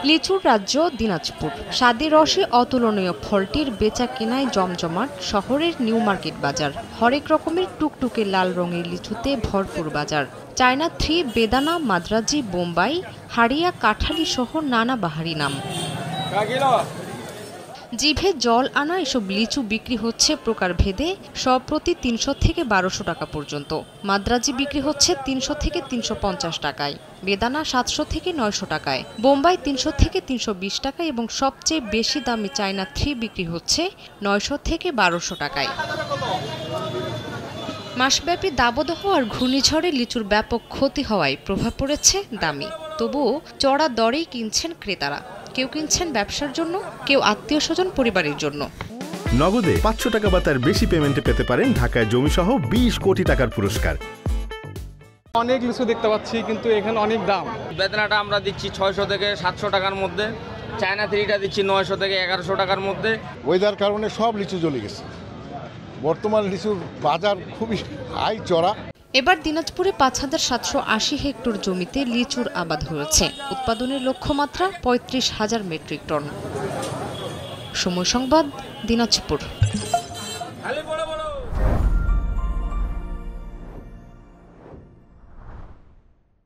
লিচুর রাজ্য দিনাজপুর। স্বাদে রসে অতুলনীয় ফলটির বেচা কেনায় জমজমাট শহরের নিউ মার্কেট বাজার। হরেক রকমের টুকটুকে লাল রঙের লিচুতে ভরপুর বাজার। চায়না 3, বেদানা, মাদ্রাজি, বোম্বাই, হাড়িয়া, কাঁঠালি সহ নানা বাহারি নাম। জিভে জল আনা এসব লিচু বিক্রি হচ্ছে প্রকারভেদে সব প্রতি ৩০০ থেকে ১২০০ টাকা পর্যন্ত। মাদ্রাজি বিক্রি হচ্ছে ৩০০ থেকে ৩৫০ টাকায়, বেদানা ৭০০ থেকে ৯০০ টাকায়, বোম্বাই ৩০০ থেকে ৩২০ টাকায় এবং সবচেয়ে বেশি দামি চায়না 3 বিক্রি হচ্ছে ৯০০ থেকে ১২০০ টাকায়। মাসব্যাপী দাবদাহ আর ঘূর্ণিঝড়ে লিচুর ব্যাপক ক্ষতি হওয়ায় প্রভাব পড়েছে দামে। তবুও চড়া দরেই কিনছেন ক্রেতারা। কেউ কিনছেন ব্যবসার জন্য, কেউ আত্মীয়-স্বজন পরিবারের জন্য। নগদে ৫০০ টাকা বা তার বেশি পেমেন্টে পেতে পারেন ঢাকায় জমিসহ ২০ কোটি টাকার পুরস্কার। অনেক লিচু দেখতে পাচ্ছি, কিন্তু এখানে অনেক দাম। বেদানাটা আমরা দিচ্ছি ৬০০ থেকে ৭০০ টাকার মধ্যে, চায়না 3টা দিচ্ছি ৯০০ থেকে ১১০০ টাকার মধ্যে। ওয়েদার কারণে সব লিচু জ্বলে গেছে। বর্তমান লিচুর বাজার খুবই হাই চড়া। এবার দিনাজপুরে ৫,৭৮০ হেক্টর জমিতে লিচুর আবাদ হয়েছে। উৎপাদনের লক্ষ্যমাত্রা ৩৫,০০০ মেট্রিক টন। সময় সংবাদ, দিনাজপুর।